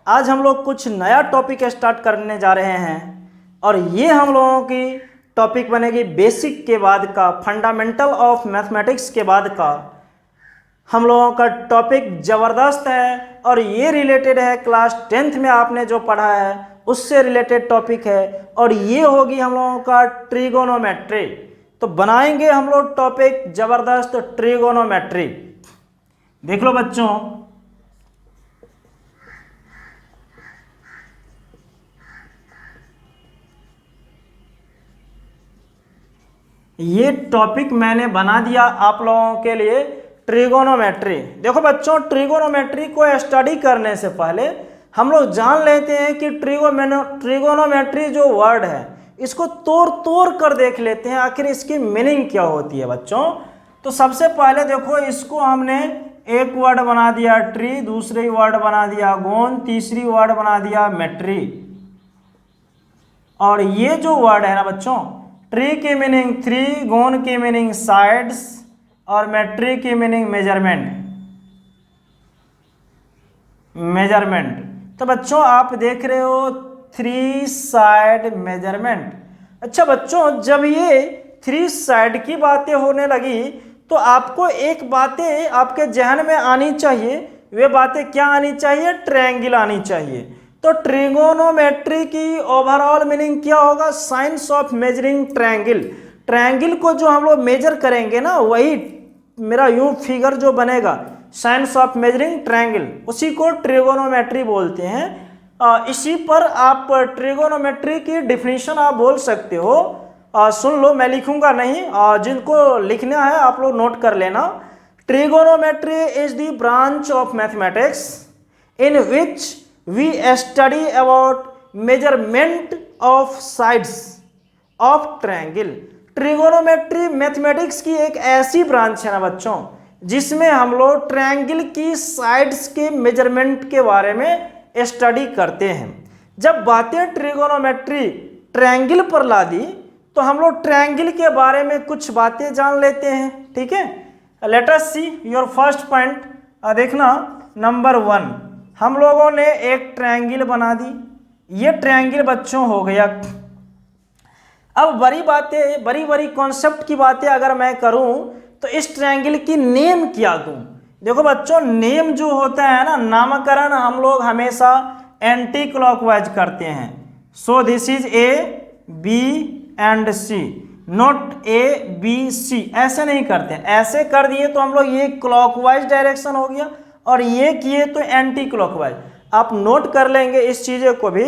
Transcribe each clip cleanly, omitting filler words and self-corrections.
आज हम लोग कुछ नया टॉपिक स्टार्ट करने जा रहे हैं और ये हम लोगों की टॉपिक बनेगी बेसिक के बाद का, फंडामेंटल ऑफ मैथमेटिक्स के बाद का हम लोगों का टॉपिक ज़बरदस्त है और ये रिलेटेड है क्लास 10th में आपने जो पढ़ा है उससे रिलेटेड टॉपिक है और ये होगी हम लोगों का ट्रिगोनोमेट्री। तो बनाएंगे हम लोग टॉपिक ज़बरदस्त ट्रिगोनोमेट्री। देख लो बच्चों, ये टॉपिक मैंने बना दिया आप लोगों के लिए ट्रिगोनोमेट्री। देखो बच्चों, ट्रिगोनोमेट्री को स्टडी करने से पहले हम लोग जान लेते हैं कि ट्रिगोनोमेट्री जो वर्ड है इसको तोड़ तोड़ कर देख लेते हैं आखिर इसकी मीनिंग क्या होती है बच्चों। तो सबसे पहले देखो, इसको हमने एक वर्ड बना दिया ट्री, दूसरी वर्ड बना दिया गोन, तीसरी वर्ड बना दिया मेट्री। और ये जो वर्ड है ना बच्चों, ट्री की मीनिंग थ्री, गोन की मीनिंग साइड्स और मेट्री की मीनिंग मेजरमेंट। तो बच्चों आप देख रहे हो थ्री साइड मेजरमेंट। अच्छा बच्चों, जब ये थ्री साइड की बातें होने लगी तो आपको एक बातें आपके जहन में आनी चाहिए। वे बातें क्या आनी चाहिए? ट्रायंगल आनी चाहिए। तो ट्रिगोनोमेट्री की ओवरऑल मीनिंग क्या होगा? Science of measuring triangle. Triangle को जो हम लोग मेजर करेंगे ना, वही मेरा यूं फिगर जो बनेगा, साइंस ऑफ मेजरिंग ट्रायंगल, उसी को ट्रिगोनोमेट्री बोलते हैं। इसी पर आप ट्रिगोनोमेट्री की डिफिनीशन आप बोल सकते हो। सुन लो, मैं लिखूंगा नहीं, जिनको लिखना है आप लोग नोट कर लेना। Trigonometry is the branch of mathematics in which we study about measurement of sides of triangle. Trigonometry mathematics की एक ऐसी ब्रांच है ना बच्चों, जिसमें हम लोग ट्रायंगल की साइड्स के मेजरमेंट के बारे में स्टडी करते हैं। जब बातें ट्रिगोनोमेट्री ट्रायंगल पर ला दी तो हम लोग ट्रायंगल के बारे में कुछ बातें जान लेते हैं। ठीक है, let us see your first point. देखना, नंबर 1, हम लोगों ने एक ट्रायंगल बना दी। ये ट्रायंगल बच्चों हो गया। अब बड़ी बड़ी कॉन्सेप्ट की बातें अगर मैं करूं तो इस ट्रायंगल की नेम क्या दूं? देखो बच्चों, नेम जो होता है ना, नामकरण हम लोग हमेशा एंटी क्लॉकवाइज करते हैं। So this is A B and C, not A B C, ऐसे नहीं करते। ऐसे कर दिए तो हम लोग ये क्लॉकवाइज डायरेक्शन हो गया और ये किए तो एंटी क्लॉकवाइज। आप नोट कर लेंगे इस चीज़ों को भी।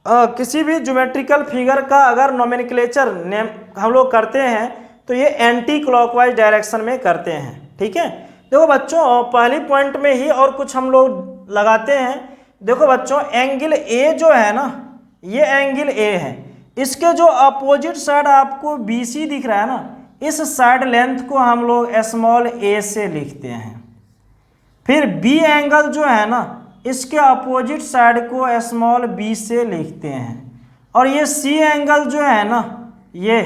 किसी भी ज्योमेट्रिकल फिगर का अगर नोमेनक्लेचर नेम हम लोग करते हैं तो ये एंटी क्लॉकवाइज डायरेक्शन में करते हैं। ठीक है, देखो बच्चों, पहली पॉइंट में ही और कुछ हम लोग लगाते हैं। देखो बच्चों, एंगल ए जो है ना, ये एंगल ए है, इसके जो अपोजिट साइड आपको बी सी दिख रहा है ना, इस साइड लेंथ को हम लोग स्मॉल ए से लिखते हैं। फिर बी एंगल जो है ना, इसके अपोजिट साइड को स्मॉल बी से लिखते हैं। और ये सी एंगल जो है ना, ये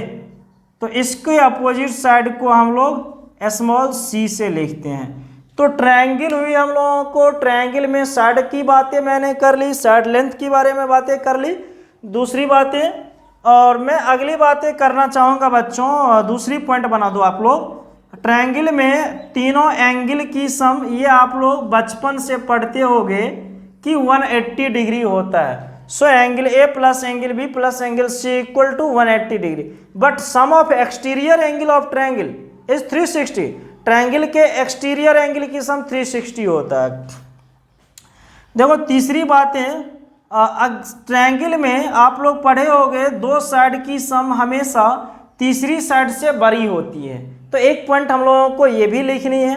तो इसके अपोजिट साइड को हम लोग स्मॉल सी से लिखते हैं। तो ट्रायंगल हुई हम लोगों को। ट्रायंगल में साइड की बातें मैंने कर ली, साइड लेंथ के बारे में बातें कर ली, दूसरी बातें। और मैं अगली बातें करना चाहूँगा बच्चों, दूसरी पॉइंट बना दो आप लोग। ट्रायंगल में तीनों एंगल की सम, ये आप लोग बचपन से पढ़ते होंगे कि 180 डिग्री होता है। So angle A plus angle B plus angle C equal to 180 degree. But sum of exterior angle of triangle is 360। Triangle के एक्सटीरियर एंगल की सम 360 होता है। देखो तीसरी बात है, ट्रायंगल में आप लोग पढ़े होंगे दो साइड की सम हमेशा तीसरी साइड से बड़ी होती है। तो एक पॉइंट हम लोगों को ये भी लिखनी है।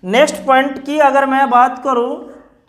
नेक्स्ट पॉइंट की अगर मैं बात करूं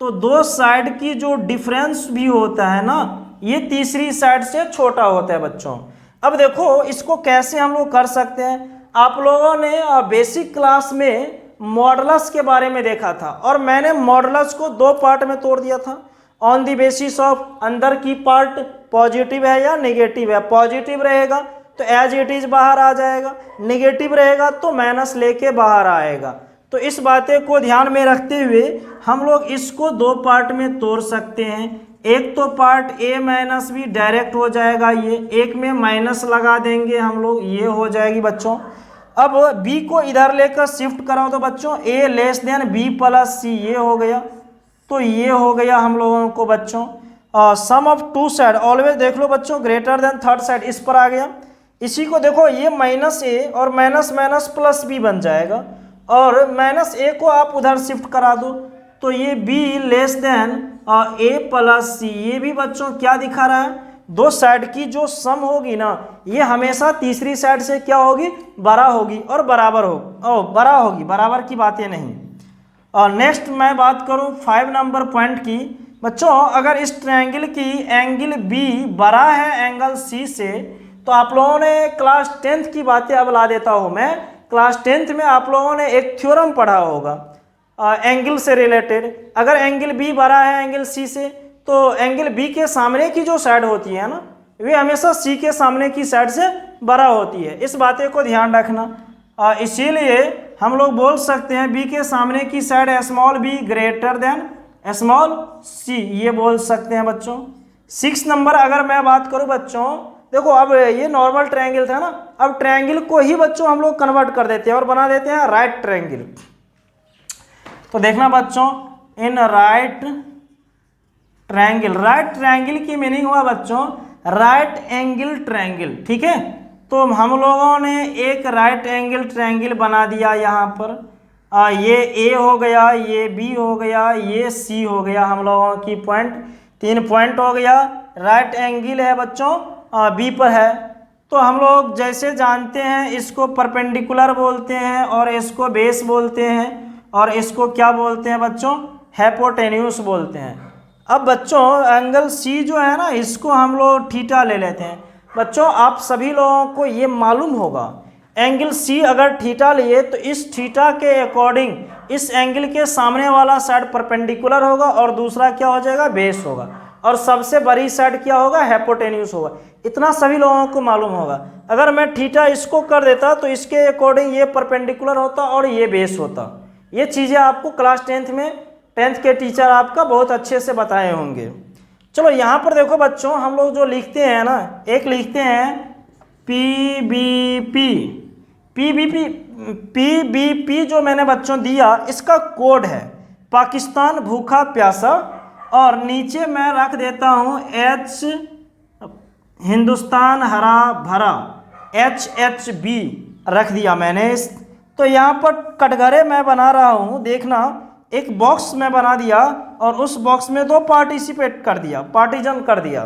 तो दो साइड की जो डिफरेंस भी होता है ना, ये तीसरी साइड से छोटा होता है बच्चों। अब देखो इसको कैसे हम लोग कर सकते हैं। आप लोगों ने बेसिक क्लास में मॉडुलस के बारे में देखा था और मैंने मॉडुलस को दो पार्ट में तोड़ दिया था। ऑन द बेसिस ऑफ अंदर की पार्ट पॉजिटिव है या नेगेटिव है। पॉजिटिव रहेगा तो एज इट इज बाहर आ जाएगा, नेगेटिव रहेगा तो माइनस लेके बाहर आएगा। तो इस बातें को ध्यान में रखते हुए हम लोग इसको दो पार्ट में तोड़ सकते हैं। एक तो part A minus B direct हो जाएगा, ये एक में माइनस लगा देंगे हम लोग, ये हो जाएगी बच्चों। अब बी को इधर लेकर शिफ्ट कराओ तो बच्चों ए less than B plus C, ये हो गया। तो ये हो गया हम लोगों को बच्चों सम ऑफ टू साइड ऑलवेज देख लो बच्चों ग्रेटर देन थर्ड साइड, इस पर आ गया। इसी को देखो ये माइनस ए और माइनस माइनस प्लस बी बन जाएगा, और माइनस ए को आप उधर शिफ्ट करा दो तो ये B less than A plus C, ये भी बच्चों क्या दिखा रहा है, दो साइड की जो सम होगी ना ये हमेशा तीसरी साइड से क्या होगी, बड़ा होगी और बराबर बड़ा होगी, बराबर की बातें नहीं। और नेक्स्ट मैं बात करूं 5 नंबर पॉइंट की बच्चों, अगर इस ट्रायंगल की एंगल बी बड़ा है एंगल सी से, तो आप लोगों ने क्लास 10th की बातें अब ला देता हूं मैं। क्लास 10th में आप लोगों ने एक थ्योरम पढ़ा होगा एंगल से रिलेटेड। अगर एंगल बी बड़ा है एंगल सी से, तो एंगल बी के सामने की जो साइड होती है ना, वे हमेशा सी के सामने की साइड से बड़ा होती है, इस बातें को ध्यान रखना। इसीलिए हम लोग बोल सकते हैं बी के सामने की side small B greater than small C, ये बोल सकते हैं बच्चों। 6 नंबर अगर मैं बात करूं बच्चों, देखो अब ये नॉर्मल ट्रायंगल था ना, अब ट्रायंगल को ही बच्चों हम लोग कन्वर्ट कर देते हैं और बना देते हैं राइट ट्रायंगल। तो देखना बच्चों, इन राइट ट्रायंगल की मीनिंग हुआ बच्चों राइट एंगल ट्रायंगल, ठीक है। तो हम लोगों ने एक राइट एंगल ट्रायंगल बना दिया यहाँ पर, ये ए हो गया, ये बी हो गया, ये सी हो गया, हम लोगों की पॉइंट 3 पॉइंट हो गया। राइट एंगल है बच्चों बी पर है, तो हम लोग जैसे जानते हैं इसको परपेंडिकुलर बोलते हैं और इसको बेस बोलते हैं और इसको क्या बोलते हैं बच्चों, हाइपोटेन्यूस बोलते हैं। अब बच्चों एंगल सी जो है ना, इसको हम लोग थीटा ले लेते हैं। बच्चों आप सभी लोगों को ये मालूम होगा एंगल सी अगर थीटा लिए तो इस थीटा के अकॉर्डिंग इस एंगल के सामने वाला साइड परपेंडिकुलर होगा और दूसरा क्या हो जाएगा, बेस होगा, और सबसे बड़ी साइड क्या होगा, हाइपोटेन्यूस होगा। इतना सभी लोगों को मालूम होगा। अगर मैं थीटा इसको कर देता तो इसके अकॉर्डिंग ये परपेंडिकुलर होता और ये बेस होता। ये चीज़ें आपको क्लास 10th में 10th के टीचर आपका बहुत अच्छे से बताए होंगे। चलो यहाँ पर देखो बच्चों, हम लोग जो लिखते हैं ना, एक लिखते हैं पीबीपी जो मैंने बच्चों दिया इसका कोड है पाकिस्तान भूखा प्यासा, और नीचे मैं रख देता हूँ एच हिंदुस्तान हरा भरा, HHB रख दिया मैंने। तो यहाँ पर कटघरे मैं बना रहा हूँ, देखना एक बॉक्स में बना दिया और उस बॉक्स में 2 पार्टिसिपेट कर दिया, पार्टीजन कर दिया।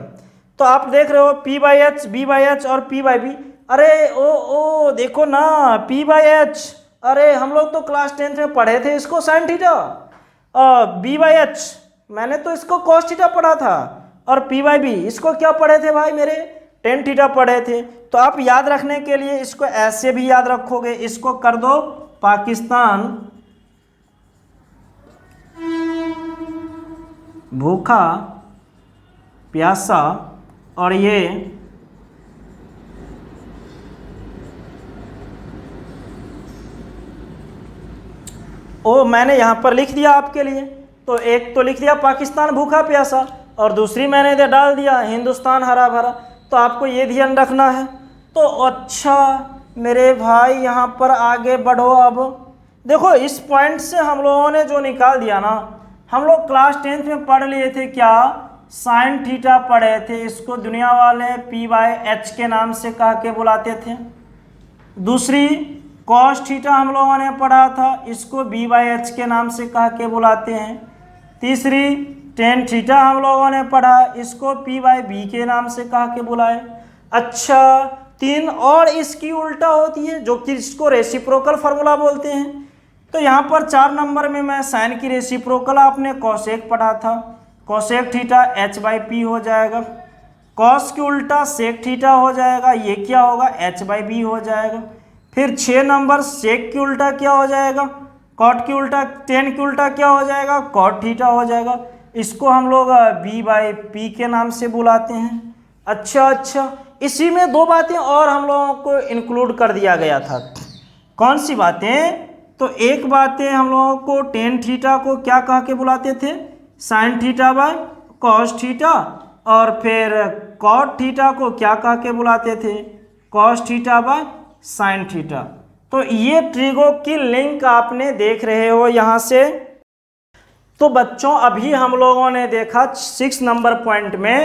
तो आप देख रहे हो P/H, B/H और P/B। अरे ओ देखो ना P/H, अरे हम लोग तो क्लास 10th में पढ़े थे इसको साइन थीटा। B/H मैंने तो इसको कॉस थीटा पढ़ा था, और P/B इसको क्या पढ़े थे भाई मेरे, टेन थीटा पढ़े थे। तो आप याद रखने के लिए इसको ऐसे भी याद रखोगे, इसको कर दो पाकिस्तान भूखा प्यासा, और ये मैंने यहाँ पर लिख दिया आपके लिए। तो एक तो लिख दिया पाकिस्तान भूखा प्यासा और दूसरी मैंने इधर डाल दिया हिंदुस्तान हरा भरा। तो आपको ये ध्यान रखना है। तो अच्छा मेरे भाई यहाँ पर आगे बढ़ो। अब देखो इस पॉइंट से हम लोगों ने जो निकाल दिया ना, हम लोग क्लास 10th में पढ़ लिए थे क्या, साइन थीटा पढ़े थे। इसको दुनिया वाले P/H के नाम से कह के बुलाते थे। दूसरी कॉस थीटा हम लोगों ने पढ़ा था, इसको B/H के नाम से कह के बुलाते हैं। तीसरी टेन थीटा हम लोगों ने पढ़ा, इसको P/B के नाम से कह के बुलाए। अच्छा तीन और इसकी उल्टा होती है जो कि इसको रेसिप्रोकल फार्मूला बोलते हैं। तो यहाँ पर 4 नंबर में मैं साइन की रेसिप्रोकल आपने कॉसेक पढ़ा था, कॉसेक थीटा H/P हो जाएगा। कॉस की उल्टा सेक थीटा हो जाएगा, ये क्या होगा H/B हो जाएगा। फिर 6 नंबर सेक की उल्टा क्या हो जाएगा, कॉट की उल्टा, टेन की उल्टा क्या हो जाएगा, कॉट थीटा हो जाएगा। इसको हम लोग B/P के नाम से बुलाते हैं। अच्छा इसी में 2 बातें और हम लोगों को इंक्लूड कर दिया गया था। कौन सी बातें, तो तो एक बातें हम लोगों को टेन थीटा को क्या कह के बुलाते थे, sine theta by cos theta, और फिर कॉट थीटा को क्या कह के बुलाते थे, cos theta by sine theta. तो ये ट्रिगो की लिंक आपने देख रहे हो यहाँ से। तो बच्चों अभी हम लोगों ने देखा 6 नंबर पॉइंट में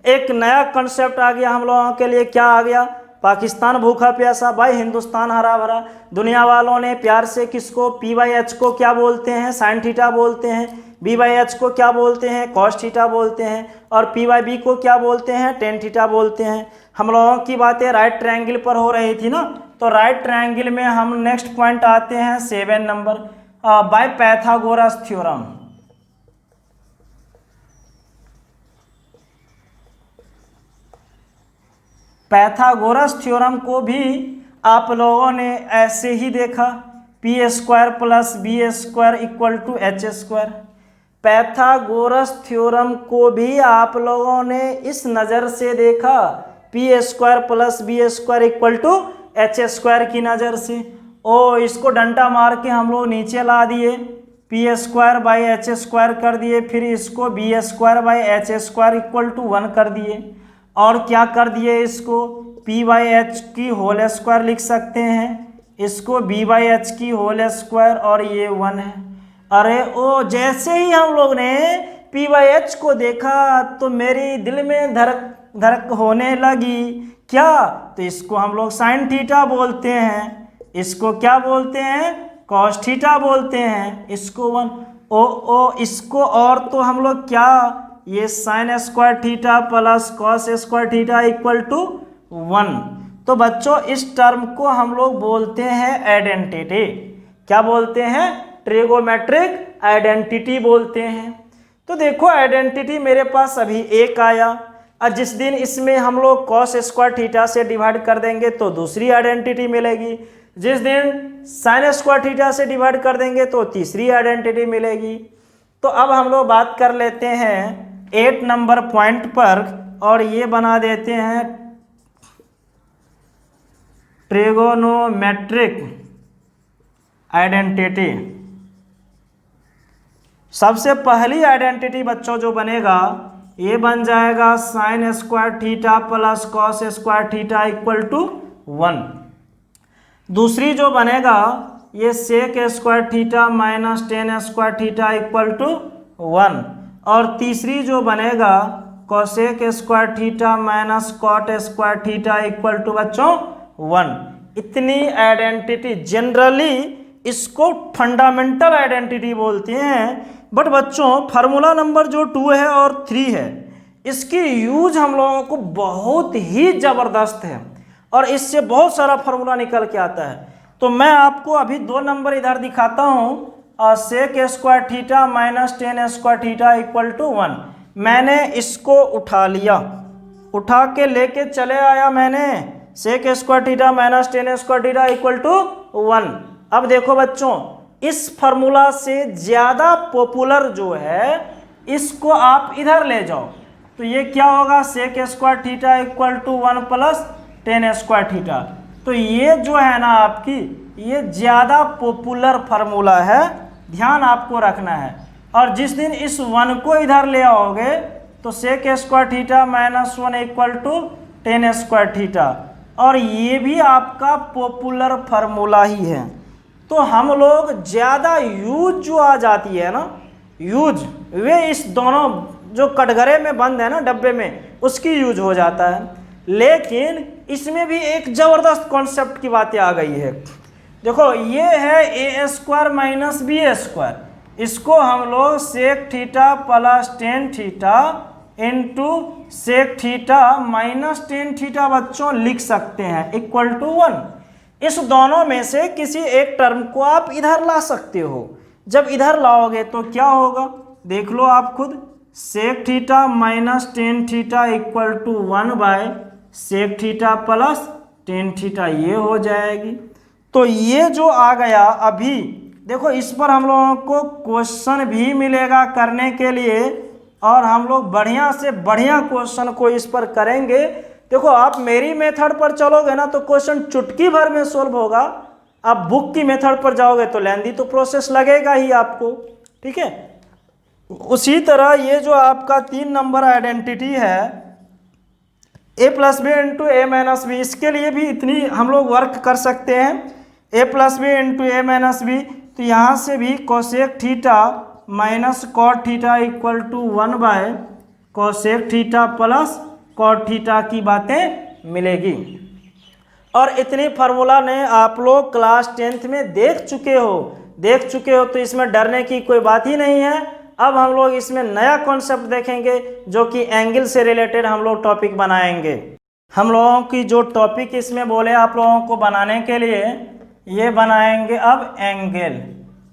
एक नया कंसेप्ट आ गया हम लोगों के लिए। क्या आ गया, पाकिस्तान भूखा प्यासा भाई हिंदुस्तान हरा भरा। दुनिया वालों ने प्यार से किसको, पी बाई एच को क्या बोलते हैं, साइन थीटा बोलते हैं, बी बाई एच को क्या बोलते हैं, कॉस थीटा बोलते हैं, और पी बाई बी को क्या बोलते हैं, टेन थीटा बोलते हैं। हम लोगों की बातें राइट ट्रायंगल पर हो रही थी ना, तो राइट ट्रायंगल में हम नेक्स्ट पॉइंट आते हैं 7 number, by Pythagoras theorem. Pythagoras theorem को भी आप लोगों ने ऐसे ही देखा, P square plus B square equal to H square. Pythagoras theorem को भी आप लोगों ने इस नज़र से देखा, P square plus B square equal to H square की नज़र से। ओ इसको डंडा मार के हम लोग नीचे ला दिए, P square by H square कर दिए, फिर इसको B square by H square equal to 1 कर दिए, और क्या कर दिए, इसको p बाई एच की होल स्क्वायर लिख सकते हैं, इसको b बाई एच की होल स्क्वायर, और ये 1 है। अरे ओ जैसे ही हम लोग ने p बाई एच को देखा तो मेरी दिल में धड़क धड़क होने लगी, क्या, तो इसको हम लोग साइन थीटा बोलते हैं, इसको क्या बोलते हैं, कॉस थीटा बोलते हैं, इसको 1 ओ इसको, और तो हम लोग क्या, ये sine square theta plus cos square theta equal to 1। तो बच्चों इस टर्म को हम लोग बोलते हैं आइडेंटिटी। क्या बोलते हैं, ट्रिगोमेट्रिक आइडेंटिटी बोलते हैं। तो देखो आइडेंटिटी मेरे पास अभी एक आया, और जिस दिन इसमें हम लोग कॉस स्क्वायर थीटा से डिवाइड कर देंगे तो दूसरी आइडेंटिटी मिलेगी, जिस दिन साइन स्क्वायर थीटा से डिवाइड कर देंगे तो तीसरी आइडेंटिटी मिलेगी। तो अब हम लोग बात कर लेते हैं 8 नंबर पॉइंट पर, और ये बना देते हैं ट्रिगोनोमेट्रिक आइडेंटिटी। सबसे पहली आइडेंटिटी बच्चों जो बनेगा, ये बन जाएगा sine square theta plus cos square theta equal to 1। दूसरी जो बनेगा, ये sec square theta minus tan square theta equal to 1। और तीसरी जो बनेगा, cosec square theta minus cot square theta equal to बच्चों 1। इतनी आइडेंटिटी, जनरली इसको फंडामेंटल आइडेंटिटी बोलते हैं, बट बच्चों फार्मूला नंबर जो 2 है और 3 है, इसकी यूज हम लोगों को बहुत ही ज़बरदस्त है, और इससे बहुत सारा फार्मूला निकल के आता है। तो मैं आपको अभी 2 नंबर इधर दिखाता हूँ, sec square theta minus tan square theta equal to 1। मैंने इसको उठा लिया, उठा के लेके चले आया मैंने, sec square theta minus tan square theta equal to 1। अब देखो बच्चों, इस फार्मूला से ज़्यादा पॉपुलर जो है, इसको आप इधर ले जाओ, तो ये क्या होगा, sec square theta equal to 1 plus tan square theta. तो ये जो है ना आपकी, ये ज़्यादा पॉपुलर फार्मूला है, ध्यान आपको रखना है। और जिस दिन इस 1 को इधर ले आओगे तो sec square theta minus 1 equal to tan square theta, और ये भी आपका पॉपुलर फार्मूला ही है। तो हम लोग ज़्यादा यूज जो आ जाती है ना, यूज वे इस दोनों जो कटघरे में बंद है ना डब्बे में, उसकी यूज हो जाता है। लेकिन इसमें भी एक ज़बरदस्त कॉन्सेप्ट की बातें आ गई है। देखो ये है A square minus B square, इसको हम लोग sec theta plus tan theta into sec theta minus tan theta बच्चों लिख सकते हैं इक्वल टू 1। इस दोनों में से किसी एक टर्म को आप इधर ला सकते हो। जब इधर लाओगे तो क्या होगा, देख लो आप खुद, sec theta minus tan theta equal to 1 by sec theta plus tan theta, ये हो जाएगी। तो ये जो आ गया अभी, देखो इस पर हम लोगों को क्वेश्चन भी मिलेगा करने के लिए, और हम लोग बढ़िया से बढ़िया क्वेश्चन को इस पर करेंगे। देखो आप मेरी मेथड पर चलोगे ना तो क्वेश्चन चुटकी भर में सोल्व होगा, आप बुक की मेथड पर जाओगे तो लेंदी तो प्रोसेस लगेगा ही आपको, ठीक है। उसी तरह ये जो आपका 3 नंबर आइडेंटिटी है ए plus B into A minus B, इसके लिए भी इतनी हम लोग वर्क कर सकते हैं। A plus B into A minus B, तो यहाँ से भी cosec theta minus cot theta equal to 1 by cosec theta plus cot theta की बातें मिलेगी। और इतनी फार्मूला ने आप लोग क्लास 10th में देख चुके हो, तो इसमें डरने की कोई बात ही नहीं है। अब हम लोग इसमें नया कॉन्सेप्ट देखेंगे जो कि एंगल से रिलेटेड हम लोग टॉपिक बनाएंगे। हम लोगों की जो टॉपिक इसमें बोले आप लोगों को बनाने के लिए, ये बनाएंगे अब एंगल।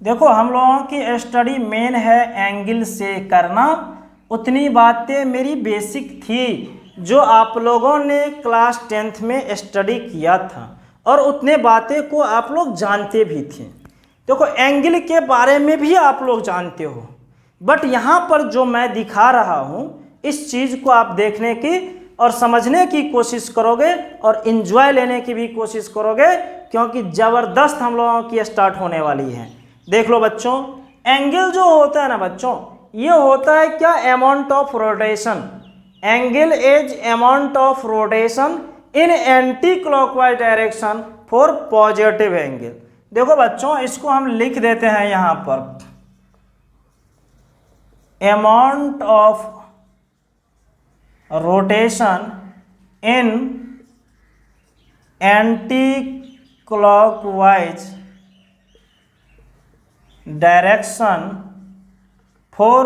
देखो हम लोगों की स्टडी मेन है एंगल से करना। उतनी बातें मेरी बेसिक थी जो आप लोगों ने क्लास 10th में स्टडी किया था, और उतने बातें को आप लोग जानते भी थे। देखो एंगल के बारे में भी आप लोग जानते हो, बट यहाँ पर जो मैं दिखा रहा हूँ इस चीज़ को आप देखने की और समझने की कोशिश करोगे और इन्जॉय लेने की भी कोशिश करोगे, क्योंकि ज़बरदस्त हम लोगों की स्टार्ट होने वाली है। देख लो बच्चों, एंगल जो होता है ना बच्चों, ये होता है क्या, amount of rotation. Angle is amount of rotation in anti clockwise direction for positive angle. देखो बच्चों इसको हम लिख देते हैं यहाँ पर, amount of rotation in anti-clockwise direction for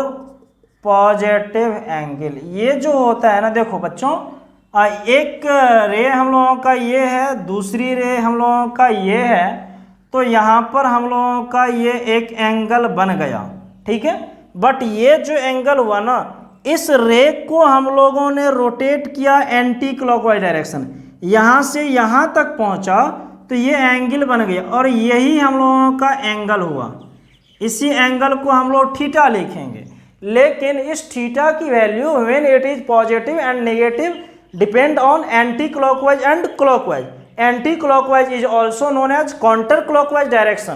positive angle. ये जो होता है ना, देखो बच्चों एक रे हम लोगों का ये है, दूसरी रे हम लोगों का ये है, तो यहाँ पर हम लोगों का ये एक एंगल बन गया, ठीक है। बट ये जो एंगल हुआ ना, इस रे को हम लोगों ने रोटेट किया एंटी क्लॉकवाइज डायरेक्शन, यहाँ से यहाँ तक पहुँचा तो ये एंगल बन गया, और यही हम लोगों का एंगल हुआ। इसी एंगल को हम लोग थीटा लिखेंगे। लेकिन इस थीटा की value when it is positive and negative depend on anti clockwise and clockwise. Anti clockwise is also known as counter clockwise direction.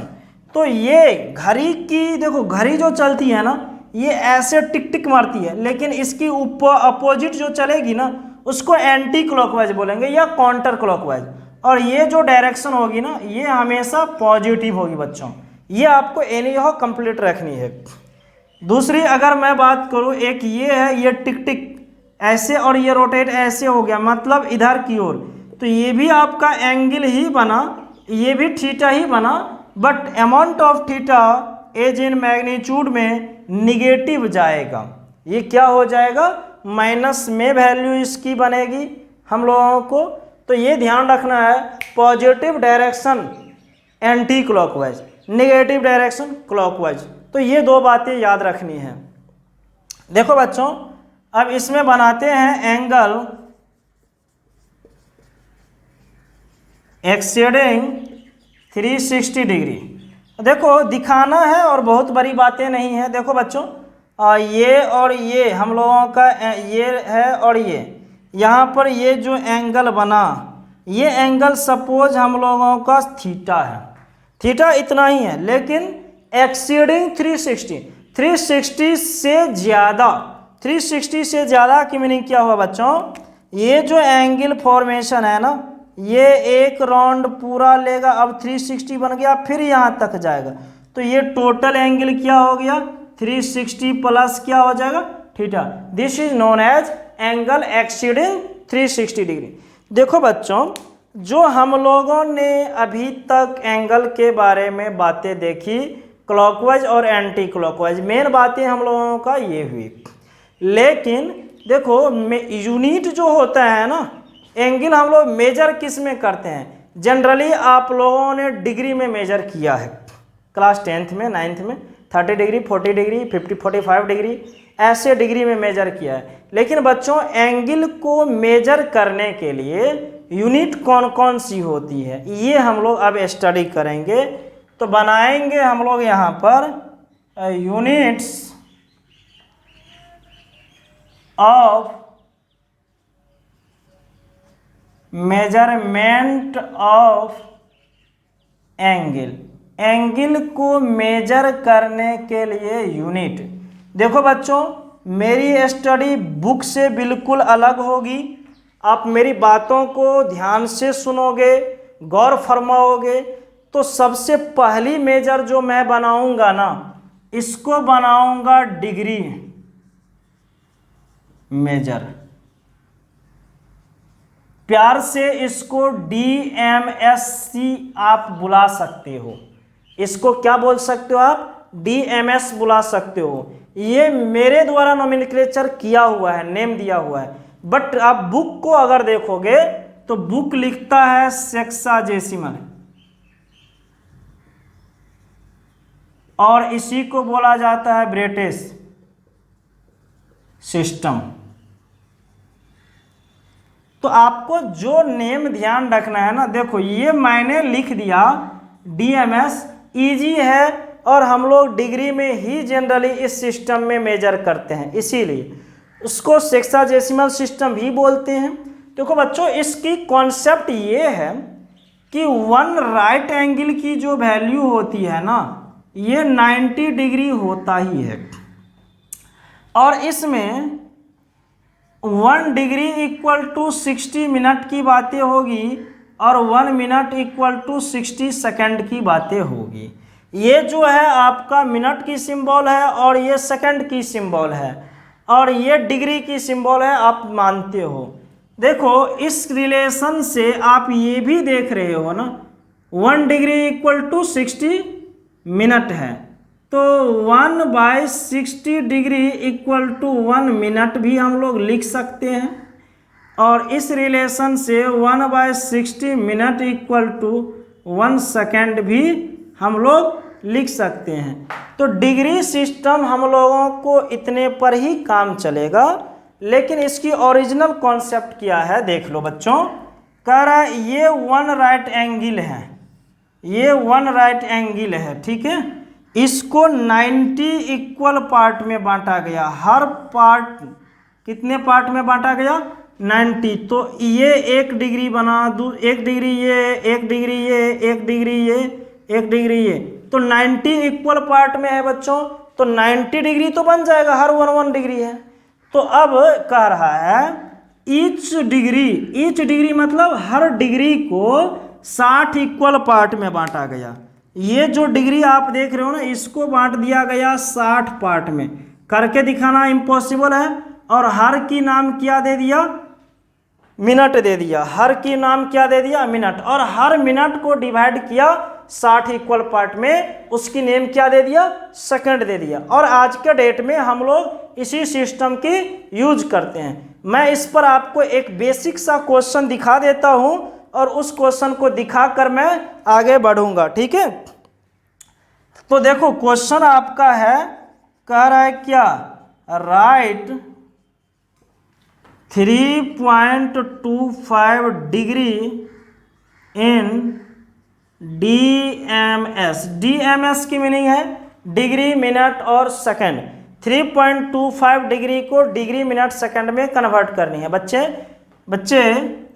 तो ये घड़ी की, देखो घड़ी जो चलती है ना, ये ऐसे टिक टिक मारती है, लेकिन इसकी अपोजिट जो चलेगी ना उसको एंटी क्लॉकवाइज बोलेंगे या काउंटर क्लॉकवाइज। और ये जो डायरेक्शन होगी ना, ये हमेशा पॉजिटिव होगी बच्चों। ये आपको एनी हो कंप्लीट रखनी है। दूसरी अगर मैं बात करूँ, एक ये है, ये टिक टिक ऐसे और ये रोटेट ऐसे हो गया, मतलब इधर की ओर, तो ये भी आपका एंगल ही बना, ये भी थीटा ही बना, but amount of theta as in magnitude में निगेटिव जाएगा। ये क्या हो जाएगा, माइनस में वैल्यू इसकी बनेगी हम लोगों को। तो ये ध्यान रखना है, positive direction anti clockwise, negative direction clockwise. तो ये दो बातें याद रखनी है। देखो बच्चों अब इसमें बनाते हैं एंगल एक्सीडिंग 360 डिग्री। देखो दिखाना है और बहुत बड़ी बातें नहीं है। देखो बच्चों ये और ये हम लोगों का ये है, और ये यहाँ पर ये जो एंगल बना, ये एंगल सपोज हम लोगों का थीटा है, थीटा इतना ही है, लेकिन एक्सीडिंग 360 से ज़्यादा, 360 से ज़्यादा की मीनिंग क्या हुआ बच्चों, ये जो एंगल फॉर्मेशन है ना, ये एक राउंड पूरा लेगा, अब 360 बन गया, फिर यहाँ तक जाएगा, तो ये टोटल एंगल क्या हो गया, 360 प्लस क्या हो जाएगा, theta. This is known as angle exceeding 360 degree. देखो बच्चों जो हम लोगों ने अभी तक एंगल के बारे में बातें देखी, क्लॉकवाइज और एंटी क्लॉकवाइज, मेन बातें हम लोगों का ये हुई। लेकिन देखो यूनिट जो होता है ना, एंगल हम लोग मेजर किस में करते हैं, जनरली आप लोगों ने डिग्री में मेजर किया है क्लास 10th में 9th में, 30 डिग्री 40 डिग्री 45 डिग्री ऐसे डिग्री में मेजर किया है। लेकिन बच्चों एंगल को मेजर करने के लिए यूनिट कौन कौन सी होती है, ये हम लोग अब स्टडी करेंगे। तो बनाएंगे हम लोग यहाँ पर units of measurement of angle, angle को मेजर करने के लिए यूनिट। देखो बच्चों, मेरी स्टडी बुक से बिल्कुल अलग होगी। आप मेरी बातों को ध्यान से सुनोगे, गौर फरमाओगे, तो सबसे पहली मेजर जो मैं बनाऊंगा ना, इसको बनाऊंगा डिग्री मेजर। प्यार से इसको DMSC आप बुला सकते हो। इसको क्या बोल सकते हो आप? DMS बुला सकते हो। ये मेरे द्वारा नोमेनक्लेचर किया हुआ है, नेम दिया हुआ है। बट आप बुक को अगर देखोगे तो बुक लिखता है सेक्साजेसिमल, और इसी को बोला जाता है ब्रिटिश सिस्टम। तो आपको जो नेम ध्यान रखना है ना, देखो ये मैंने लिख दिया DMS, इजी है, और हम लोग डिग्री में ही जनरली इस सिस्टम में मेजर करते हैं, इसीलिए उसको सेक्साजेसिमल सिस्टम भी बोलते हैं। देखो बच्चों, इसकी कॉन्सेप्ट ये है कि वन राइट एंगल की जो वैल्यू होती है ना, ये 90 डिग्री होता ही है, और इसमें 1 डिग्री इक्वल टू 60 मिनट की बातें होगी, और 1 मिनट इक्वल टू 60 सेकंड की बातें होगी। ये जो है आपका मिनट की सिंबल है, और ये सेकंड की सिंबल है, और ये डिग्री की सिंबल है, आप मानते हो। देखो, इस रिलेशन से आप ये भी देख रहे हो ना, 1 डिग्री इक्वल टू 60 मिनट है, तो 1/60 डिग्री इक्वल टू 1 मिनट भी हम लोग लिख सकते हैं, और इस रिलेशन से 1/60 मिनट इक्वल टू 1 सेकेंड भी हम लोग लिख सकते हैं। तो डिग्री सिस्टम हम लोगों को इतने पर ही काम चलेगा, लेकिन इसकी ओरिजिनल कॉन्सेप्ट क्या है देख लो बच्चों। कह रहा है ये 1 राइट एंगल है, ये 1 राइट एंगल है, ठीक है। इसको 90 इक्वल पार्ट में बांटा गया, हर पार्ट कितने पार्ट में बांटा गया? 90। तो ये 1 डिग्री बना, 1 डिग्री ये, 1 डिग्री ये, 1 डिग्री ये, 1 डिग्री ये, तो 90 इक्वल पार्ट में है बच्चों, तो 90 डिग्री तो बन जाएगा, हर 1 डिग्री है। तो अब कह रहा है ईच डिग्री मतलब हर डिग्री को 60 इक्वल पार्ट में बांटा गया। ये जो डिग्री आप देख रहे हो ना, इसको बांट दिया गया 60 पार्ट में। करके दिखाना इम्पॉसिबल है, और हर की नाम क्या दे दिया? मिनट दे दिया। हर की नाम क्या दे दिया? मिनट। और हर मिनट को डिवाइड किया 60 इक्वल पार्ट में, उसकी नेम क्या दे दिया? सेकंड दे दिया। और आज के डेट में हम लोग इसी सिस्टम की यूज करते हैं। मैं इस पर आपको एक बेसिक सा क्वेश्चन दिखा देता हूं, और उस क्वेश्चन को दिखाकर मैं आगे बढ़ूंगा, ठीक है। तो देखो क्वेश्चन आपका है, कह रहा है क्या? Right 3.25 degree in DMS। DMS की मीनिंग है डिग्री, मिनट और सेकंड। 3.25 डिग्री को डिग्री, मिनट, सेकंड में कन्वर्ट करनी है बच्चे।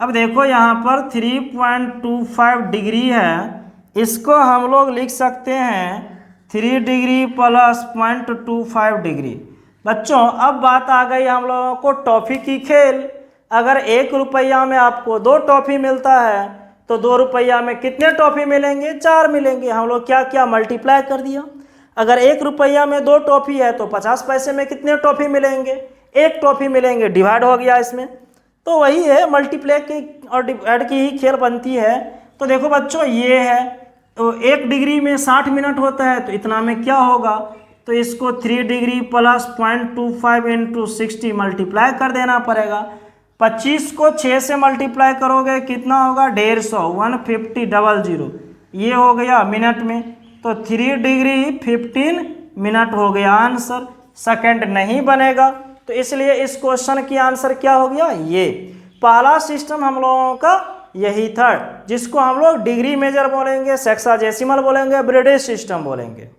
अब देखो यहाँ पर 3.25 डिग्री है, इसको हम लोग लिख सकते हैं 3 डिग्री प्लस 0.25 डिग्री। बच्चों अब बात आ गई हम लोगों को टॉफ़ी की खेल। अगर 1 रुपया में आपको 2 टॉफ़ी मिलता है, तो 2 रुपया में कितने टॉफ़ी मिलेंगे? 4 मिलेंगे। हम लोग क्या क्या मल्टीप्लाई कर दिया। अगर 1 रुपया में 2 टॉफ़ी है, तो 50 पैसे में कितने टॉफ़ी मिलेंगे? 1 टॉफ़ी मिलेंगे। डिवाइड हो गया इसमें। तो वही है, मल्टीप्लाई की और डिवाइड की ही खेल बनती है। तो देखो बच्चों, ये है, तो 1 डिग्री में 60 मिनट होता है, तो इतना में क्या होगा? तो इसको 3 डिग्री प्लस 0.25 इंटू 60 मल्टीप्लाई कर देना पड़ेगा। 25 को 6 से मल्टीप्लाई करोगे कितना होगा? 150, 150 ये हो गया मिनट में। तो 3 डिग्री 15 मिनट हो गया आंसर। सेकंड नहीं बनेगा, तो इसलिए इस क्वेश्चन की आंसर क्या हो गया? ये पहला सिस्टम हम लोगों का यही था, जिसको हम लोग डिग्री मेजर बोलेंगे, सेक्साजेसिमल बोलेंगे, ब्रिटिश सिस्टम बोलेंगे।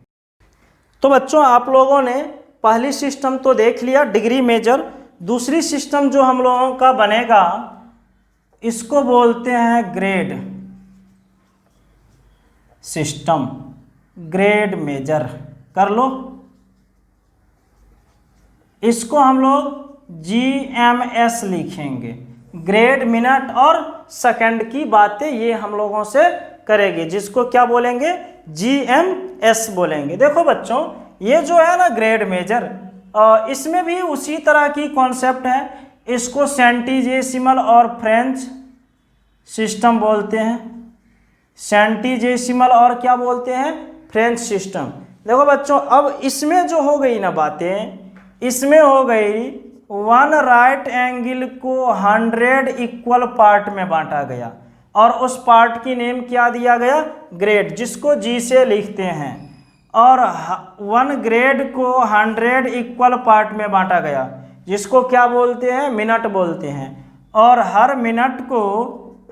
तो बच्चों आप लोगों ने पहली सिस्टम तो देख लिया, डिग्री मेजर। दूसरी सिस्टम जो हम लोगों का बनेगा, इसको बोलते हैं ग्रेड। सिस्टम, ग्रेड मेजर कर लो। इसको हम लोग GMS लिखेंगे, ग्रेड मिनट और सेकंड की बातें ये हम लोगों से करेगी, जिसको क्या बोलेंगे, GMS बोलेंगे। देखो बच्चों, ये जो है ना ग्रेड मेजर, इसमें भी उसी तरह की कॉन्सेप्ट है। इसको सेंटीजेसिमल और फ्रेंच सिस्टम बोलते हैं, सेंटीजेसिमल और क्या बोलते हैं, फ्रेंच सिस्टम। देखो बच्चों, अब इसमें जो हो गई ना बातें, इसमें हो गई वन राइट एंगल को 100 इक्वल पार्ट में बांटा गया और उस पार्ट की नेम क्या दिया गया, ग्रेड, जिसको G से लिखते हैं। और वन ग्रेड को 100 इक्वल पार्ट में बांटा गया, जिसको क्या बोलते हैं, मिनट बोलते हैं। और हर मिनट को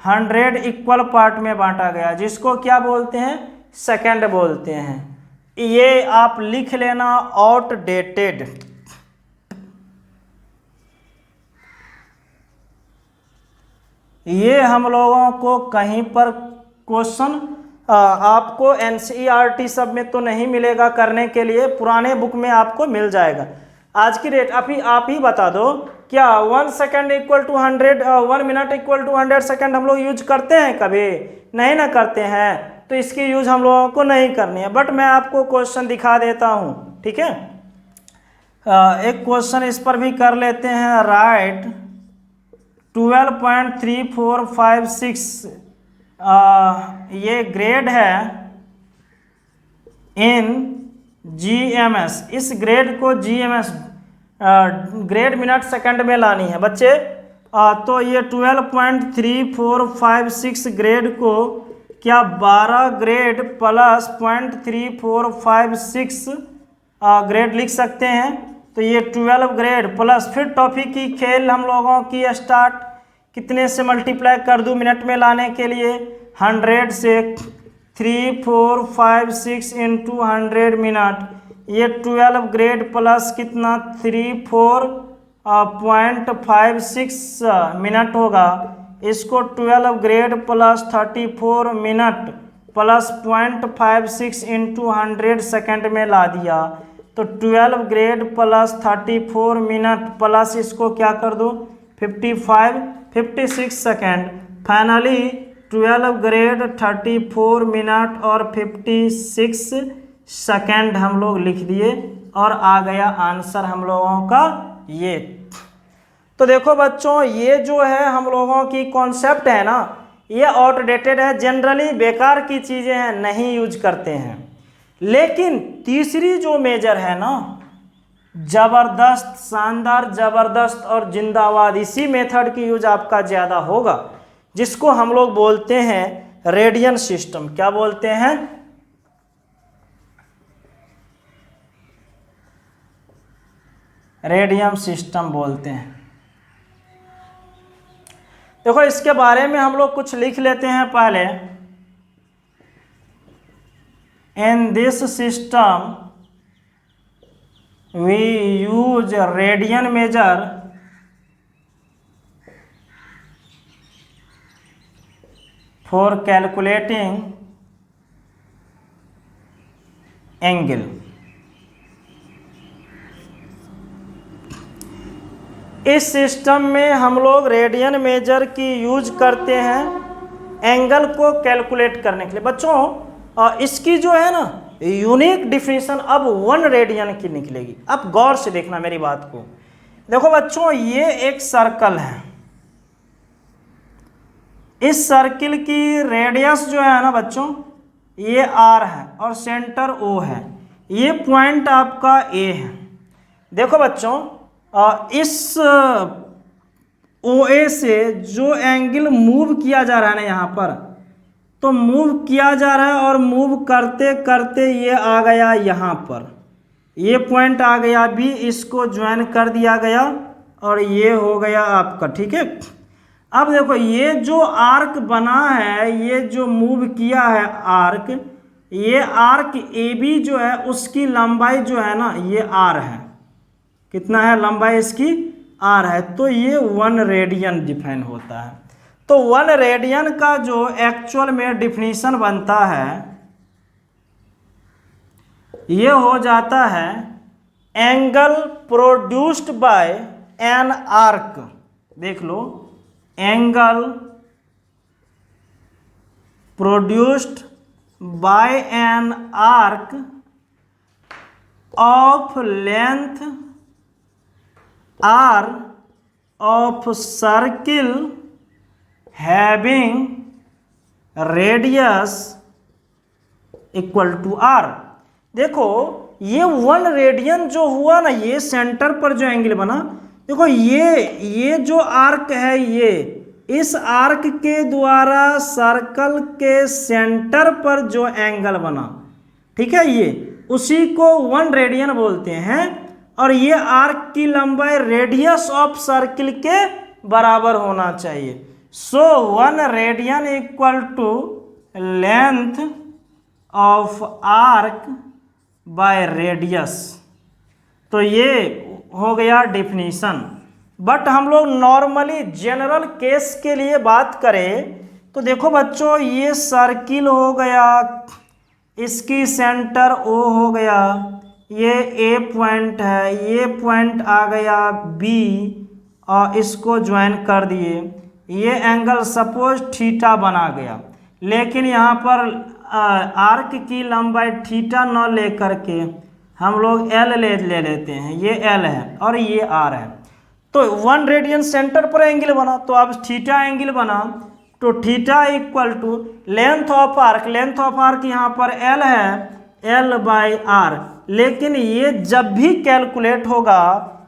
100 इक्वल पार्ट में बांटा गया, जिसको क्या बोलते हैं, सेकंड बोलते हैं। ये आप लिख लेना, आउटडेटेड। ये हम लोगों को कहीं पर क्वेश्चन आपको NCERT सब में तो नहीं मिलेगा करने के लिए, पुराने बुक में आपको मिल जाएगा। आज की डेट आप ही बता दो, क्या 1 second equal to 100, 1 minute equal to 100 second हम लोग यूज करते हैं? कभी नहीं ना करते हैं, तो इसकी यूज हम लोगों को नहीं करनी है। बट मैं आपको क्वेश्चन दिखा देता हूँ, ठीक है। एक क्वेश्चन इस पर भी कर लेते हैं। राइट 12.3456 ये ग्रेड है इन GMS। इस ग्रेड को GMS ग्रेड मिनट सेकंड में लानी है बच्चे। तो ये 12.3456 ग्रेड को क्या 12 ग्रेड प्लस 0.3456 ग्रेड लिख सकते हैं। तो ये 12 ग्रेड प्लस, फिर टॉपिक की खेल हम लोगों की स्टार्ट, कितने से मल्टीप्लाई कर दूं मिनट में लाने के लिए, 100 से। 3456 इंटू 100 मिनट, ये 12 ग्रेड प्लस कितना 34.56 मिनट होगा। इसको 12 grade plus 34 minute plus 0.56 into 100 second में ला दिया। तो 12 ग्रेड प्लस 34 मिनट प्लस इसको क्या कर दो 56 सेकेंड। फाइनली 12 ग्रेड 34 मिनट और 56 सेकेंड हम लोग लिख दिए और आ गया आंसर हम लोगों का ये। तो देखो बच्चों, ये जो है हम लोगों की कॉन्सेप्ट है ना, ये आउटडेटेड है, जनरली बेकार की चीज़ें हैं, नहीं यूज करते हैं। लेकिन तीसरी जो मेजर है ना, जबरदस्त, शानदार, जबरदस्त और जिंदाबाद, इसी मेथड की यूज आपका ज़्यादा होगा, जिसको हम लोग बोलते हैं रेडियन सिस्टम। क्या बोलते हैं? रेडियन सिस्टम बोलते हैं। देखो, इसके बारे में हम लोग कुछ लिख लेते हैं पहले। In this system we use radian measure for calculating angle. इस सिस्टम में हम लोग रेडियन मेजर की यूज करते हैं एंगल को कैलकुलेट करने के लिए। बच्चों, इसकी जो है ना यूनिक डिफिनीशन अब 1 रेडियन की निकलेगी। अब गौर से देखना मेरी बात को। देखो बच्चों, ये एक सर्कल है, इस सर्किल की रेडियस जो है ना बच्चों, ये R है और सेंटर O है। ये पॉइंट आपका A है। देखो बच्चों, इस OA से जो एंगल मूव किया जा रहा है ना यहाँ पर, तो मूव किया जा रहा है और मूव करते करते ये आ गया यहाँ पर, ये पॉइंट आ गया B, इसको ज्वाइन कर दिया गया और ये हो गया आपका, ठीक है। अब देखो, ये जो आर्क बना है, ये जो मूव किया है आर्क, ये आर्क AB जो है उसकी लंबाई जो है ना ये R है। कितना है लंबाई इसकी? R है। तो ये 1 रेडियन डिफाइन होता है। तो 1 रेडियन का जो एक्चुअल में डिफिनीशन बनता है ये हो जाता है angle produced by an arc. देख लो, angle produced by an arc of length R of circle having radius equal to R. देखो ये 1 रेडियन जो हुआ ना, ये सेंटर पर जो एंगल बना, देखो ये जो आर्क है, ये इस आर्क के द्वारा सर्कल के सेंटर पर जो एंगल बना, ठीक है, ये उसी को 1 रेडियन बोलते हैं। और ये आर्क की लंबाई रेडियस ऑफ सर्किल के बराबर होना चाहिए। So 1 radian equal to length of arc by radius. तो ये हो गया डिफिनीशन। बट हम लोग नॉर्मली जनरल केस के लिए बात करें तो देखो बच्चों, ये सर्किल हो गया, इसकी सेंटर O हो गया, ये A पॉइंट है, ये पॉइंट आ गया B और इसको ज्वाइन कर दिए, ये एंगल सपोज थीटा बना गया। लेकिन यहाँ पर आर्क की लंबाई थीटा न लेकर के हम लोग L ले लेते हैं, ये L है और ये R है। तो 1 रेडियन सेंटर पर एंगल बना, तो अब थीटा एंगल बना, तो theta equal to length of arc, length of arc यहाँ पर L है, L बाई R। लेकिन ये जब भी कैलकुलेट होगा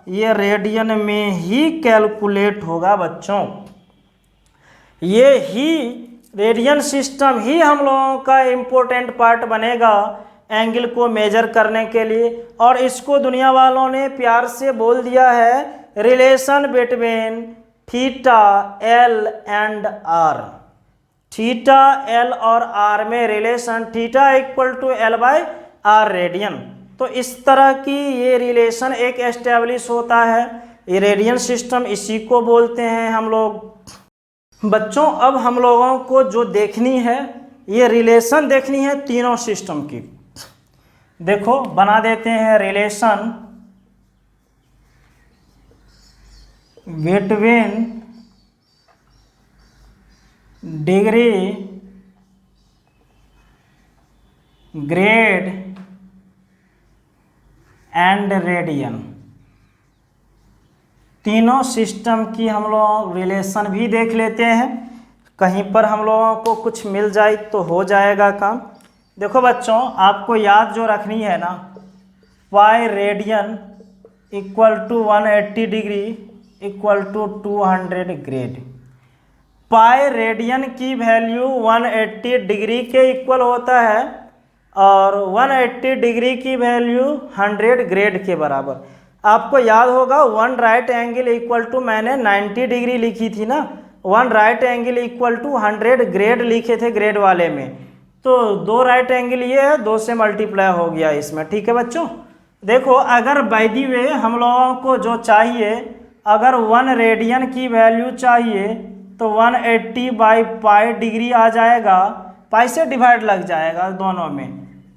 ये रेडियन में ही कैलकुलेट होगा बच्चों। ये ही रेडियन सिस्टम ही हम लोगों का इम्पोर्टेंट पार्ट बनेगा एंगल को मेजर करने के लिए। और इसको दुनिया वालों ने प्यार से बोल दिया है relation between theta L and R. Theta L और आर में relation, theta equal to L by R radian. तो इस तरह की ये रिलेशन एक एस्टेब्लिश होता है, ये रेडियन सिस्टम इसी को बोलते हैं हम लोग। बच्चों अब हम लोगों को जो देखनी है, ये रिलेशन देखनी है तीनों सिस्टम की। देखो बना देते हैं relation between degree, grade and radian. तीनों सिस्टम की हम लोग रिलेशन भी देख लेते हैं, कहीं पर हम लोगों को कुछ मिल जाए तो हो जाएगा काम। देखो बच्चों आपको याद जो रखनी है ना, pi radian equal to 180 degree equal to 200 grade. Pi radian की वैल्यू 180 डिग्री के इक्वल होता है और 180 डिग्री की वैल्यू 100 ग्रेड के बराबर। आपको याद होगा 1 राइट एंगल इक्वल टू, मैंने 90 डिग्री लिखी थी ना, 1 right angle equal to 100 grade लिखे थे ग्रेड वाले में। तो 2 राइट एंगल ये है, 2 से मल्टीप्लाई हो गया इसमें, ठीक है बच्चों। देखो अगर बाय द वे हम लोगों को जो चाहिए, अगर 1 रेडियन की वैल्यू चाहिए तो 180 बाई पाई डिग्री आ जाएगा, पाई से डिवाइड लग जाएगा दोनों में,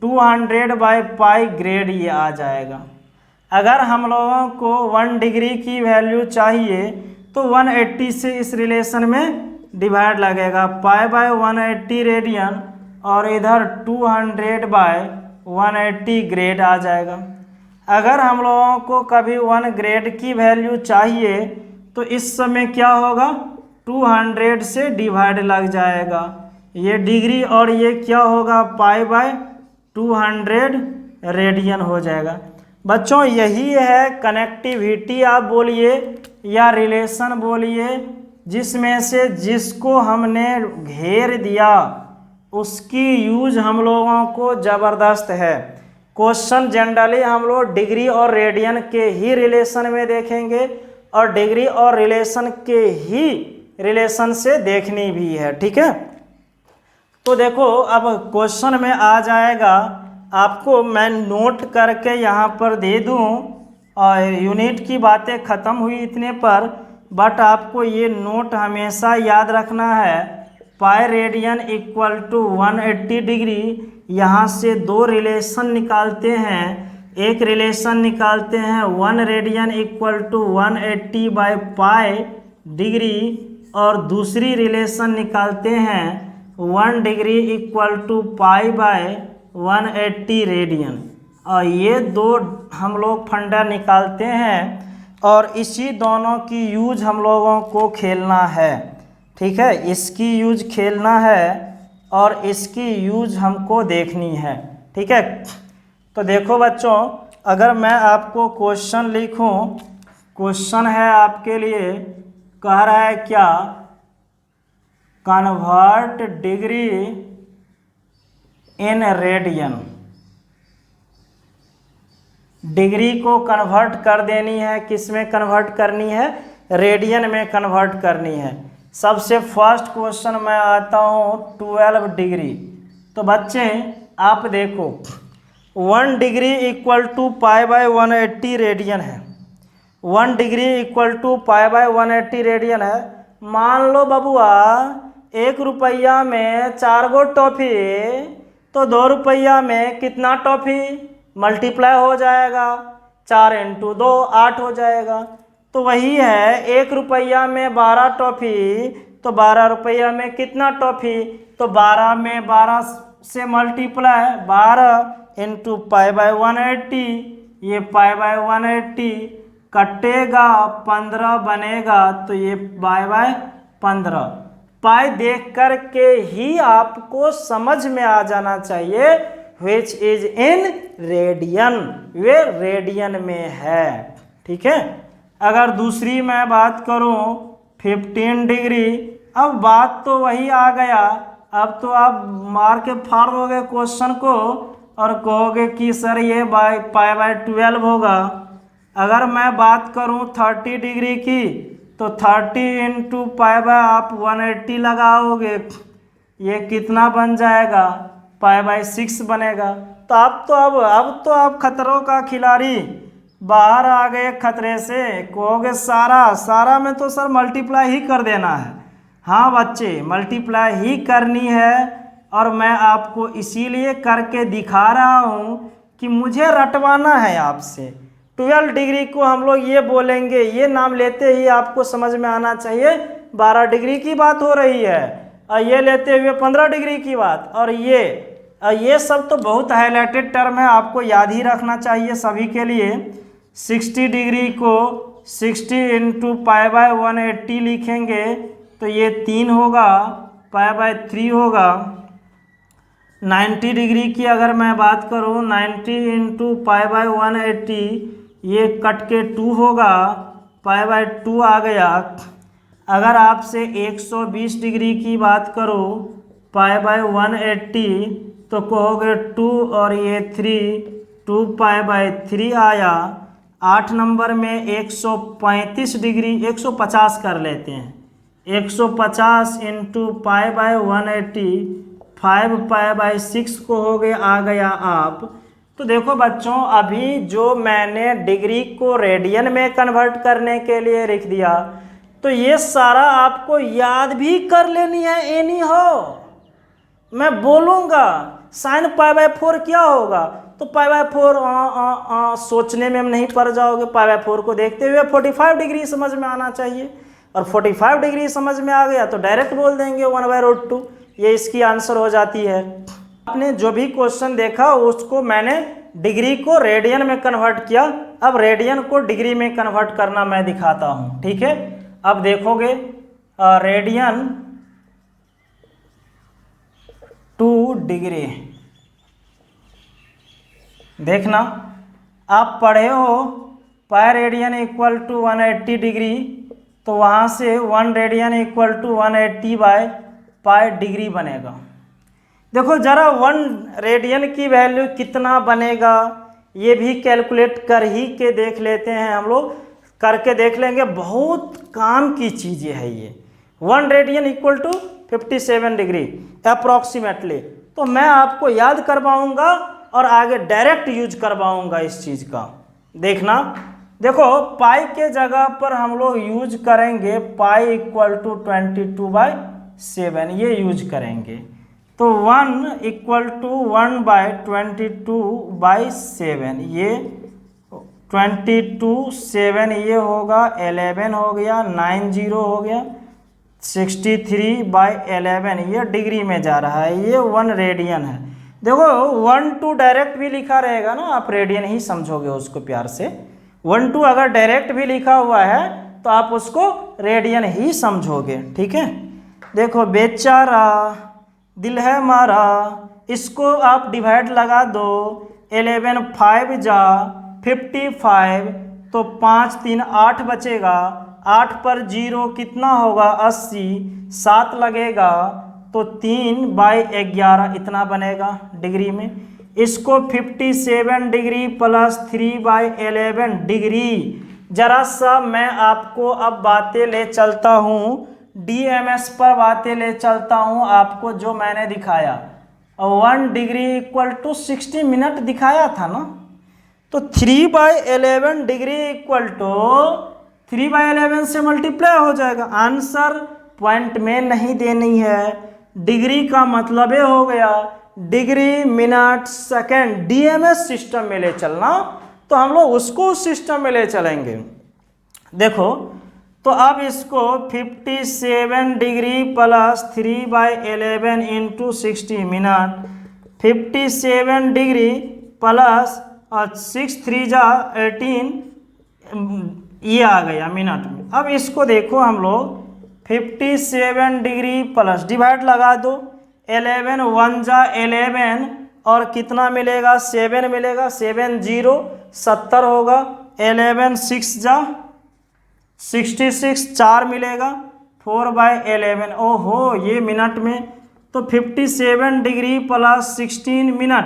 200 बाई पाई ग्रेड ये आ जाएगा। अगर हम लोगों को 1 डिग्री की वैल्यू चाहिए तो 180 से इस रिलेशन में डिवाइड लगेगा, पाई बाय 180 रेडियन और इधर 200 बाय 180 ग्रेड आ जाएगा। अगर हम लोगों को कभी 1 ग्रेड की वैल्यू चाहिए तो इस समय क्या होगा, 200 से डिवाइड लग जाएगा, ये डिग्री और ये क्या होगा, पाई बाय 200 रेडियन हो जाएगा। बच्चों यही है कनेक्टिविटी आप बोलिए या रिलेशन बोलिए, जिसमें से जिसको हमने घेर दिया उसकी यूज हम लोगों को ज़बरदस्त है। क्वेश्चन जनरली हम लोग डिग्री और रेडियन के ही रिलेशन में देखेंगे और डिग्री और रिलेशन के ही रिलेशन से देखनी भी है, ठीक है। तो देखो अब क्वेश्चन में आ जाएगा, आपको मैं नोट करके यहाँ पर दे दूँ और यूनिट की बातें ख़त्म हुई इतने पर, बट आपको ये नोट हमेशा याद रखना है, pi radian equal to 180 degree यहाँ से दो रिलेशन निकालते हैं। एक रिलेशन निकालते हैं 1 radian equal to 180 by pi degree, और दूसरी रिलेशन निकालते हैं 1 degree equal to pi by 180 radian. और ये दो हम लोग फंडा निकालते हैं और इसी दोनों की यूज हम लोगों को खेलना है। ठीक है, इसकी यूज खेलना है और इसकी यूज हमको देखनी है। ठीक है, तो देखो बच्चों, अगर मैं आपको क्वेश्चन लिखूं, क्वेश्चन है आपके लिए, कह रहा है क्या, convert degree in radian. Degree को कन्वर्ट कर देनी है, किस में कन्वर्ट करनी है, रेडियन में कन्वर्ट करनी है। सबसे फर्स्ट क्वेश्चन में आता हूँ 12 डिग्री। तो बच्चे आप देखो 1 degree equal to pi by 180 radian है। 1 degree equal to pi by 180 radian है। मान लो बबुआ 1 रुपया में 4 गो टॉफी, तो 2 रुपया में कितना टॉफी मल्टीप्लाई हो जाएगा, 4 इंटू 2 8 हो जाएगा। तो वही है 1 रुपया में 12 टॉफी, तो 12 रुपया में कितना टॉफी, तो 12 में 12 से मल्टीप्लाई 12 इंटू पाई बाय 180, ये पाई बाय 180 कटेगा 15 बनेगा, तो ये पाई बाय 15। पाई देख कर के ही आपको समझ में आ जाना चाहिए which is in radian, way radian में है। ठीक है, अगर दूसरी मैं बात करूं 15 डिग्री, अब बात तो वही आ गया। अब तो आप मार के फाड़ दोगे क्वेश्चन को और कहोगे कि सर ये पाई बाय 12 होगा। अगर मैं बात करूं 30 डिग्री की, तो 30 इंटू पाई बाय आप 180 लगाओगे, ये कितना बन जाएगा, पाई बाय 6 बनेगा। तो अब तो आप खतरों का खिलाड़ी बाहर आ गए खतरे से। कहोगे सारा में तो सर मल्टीप्लाई ही कर देना है। हाँ बच्चे, मल्टीप्लाई ही करनी है, और मैं आपको इसीलिए करके दिखा रहा हूँ कि मुझे रटवाना है आपसे। 12 डिग्री को हम लोग ये बोलेंगे, ये नाम लेते ही आपको समझ में आना चाहिए 12 डिग्री की बात हो रही है, और ये लेते हुए 15 डिग्री की बात। और ये सब तो बहुत हाईलाइटेड टर्म है, आपको याद ही रखना चाहिए सभी के लिए। 60 डिग्री को 60 इंटू पाई बाय 180 लिखेंगे, तो ये 3 होगा, पाई बाय 3 होगा। 90 डिग्री की अगर मैं बात करूँ, 90 इंटू पाई बाय 180, ये कट के 2 होगा, पाई बाय 2 आ गया। अगर आपसे 120 डिग्री की बात करो, पाई बाय 180, तो कहोगे 2 और ये 3, 2 पाई बाय 3 आया। 8 नंबर में 135 डिग्री, 150 कर लेते हैं, 150 into pi by 180, 5 pi by 6 को हो गया, आ गया आप। तो देखो बच्चों, अभी जो मैंने डिग्री को रेडियन में कन्वर्ट करने के लिए लिख दिया, तो ये सारा आपको याद भी कर लेनी है। एनी हो मैं बोलूँगा साइन पाई बाय 4 क्या होगा, तो पाई बाय 4 सोचने में हम नहीं पड़ जाओगे। पाई बाय 4 को देखते हुए 45 डिग्री समझ में आना चाहिए, और 45 डिग्री समझ में आ गया तो डायरेक्ट बोल देंगे 1/√2, ये इसकी आंसर हो जाती है। आपने जो भी क्वेश्चन देखा उसको मैंने डिग्री को रेडियन में कन्वर्ट किया, अब रेडियन को डिग्री में कन्वर्ट करना मैं दिखाता हूँ। ठीक है, अब देखोगे रेडियन टू डिग्री, देखना आप पढ़े हो pi radian equal to 180 degree, तो वहाँ से 1 radian equal to 180 by pi degree बनेगा। देखो जरा 1 रेडियन की वैल्यू कितना बनेगा, ये भी कैलकुलेट कर ही के देख लेते हैं, हम लोग करके देख लेंगे। बहुत काम की चीज़ें है ये। 1 radian equal to 57 degree approximately, तो मैं आपको याद करवाऊंगा और आगे डायरेक्ट यूज करवाऊंगा इस चीज़ का। देखना, देखो पाई के जगह पर हम लोग यूज करेंगे पाई इक्वल टू 22/7, ये यूज करेंगे। तो 1=1/22/7, ये 22 7 ये होगा, 11 हो गया, 90 हो गया, 63/11 ये डिग्री में जा रहा है, ये 1 रेडियन है। देखो 1 डायरेक्ट भी लिखा रहेगा ना, आप रेडियन ही समझोगे उसको प्यार से। 1 अगर डायरेक्ट भी लिखा हुआ है तो आप उसको रेडियन ही समझोगे, ठीक है। देखो बेचारा दिल है मारा, इसको आप डिवाइड लगा दो, 11 5 जा 55, तो 5 3 8 बचेगा, 8 पर 0 कितना होगा 80, 7 लगेगा तो 3/11 इतना बनेगा डिग्री में। इसको 57 डिग्री प्लस 3/11 डिग्री। जरा सा मैं आपको अब बातें ले चलता हूँ, DMS पर बातें ले चलता हूँ आपको, जो मैंने दिखाया 1 डिग्री = 60 मिनट दिखाया था ना, तो 3/11 डिग्री = 3/11 से मल्टीप्लाई हो जाएगा। आंसर पॉइंट में नहीं देनी है, डिग्री का मतलब ये हो गया degree minute second, DMS system में ले चलना, तो हम लोग उसको उस सिस्टम में ले चलेंगे। देखो तो अब इसको 57 degree plus 3/11 into 60 minute, 57 degree plus 6 3 जा 18, ये आ गया मिनट में। अब इसको देखो हम लोग 57 डिग्री प्लस डिवाइड लगा दो, 11 1 जा 11 और कितना मिलेगा 7 मिलेगा, 7 0 70 होगा, 11 6 जा 66 4 मिलेगा, 4/11, ओहो ये मिनट में। तो 57 डिग्री प्लस 16 मिनट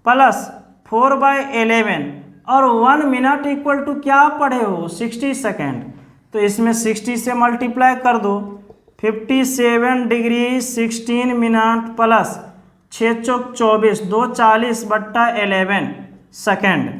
प्लस 4/11 और 1 मिनट = क्या पढ़े हो 60 सेकेंड, तो इसमें 60 से मल्टीप्लाई कर दो, 57 डिग्री 16 मिनट प्लस 6 चौक 24, 2 40/11 second,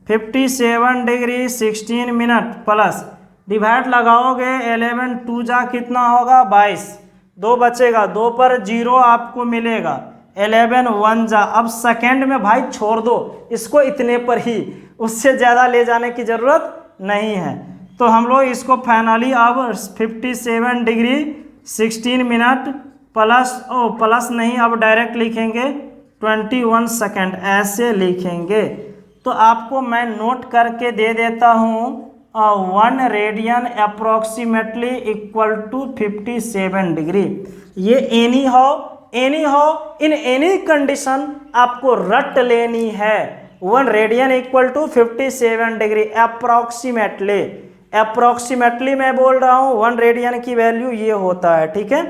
57 degree 16 minute plus divide लगाओगे, 11 2 जा कितना होगा 22, 2 बचेगा, 2 पर 0 आपको मिलेगा, 11 1 जा। अब सेकेंड में भाई छोड़ दो इसको, इतने पर ही, उससे ज़्यादा ले जाने की ज़रूरत नहीं है। तो हम लोग इसको फाइनली अब 57 डिग्री 16 मिनट प्लस नहीं, अब डायरेक्ट लिखेंगे 21 सेकेंड, ऐसे लिखेंगे। तो आपको मैं नोट करके दे देता हूँ, 1 रेडियन अप्रोक्सीमेटली = 57 डिग्री। ये एनी हो इन एनी कंडीशन आपको रट लेनी है। 1 रेडियन = 57 डिग्री अप्रोक्सीमेटली मैं बोल रहा हूँ, 1 रेडियन की वैल्यू ये होता है, ठीक है।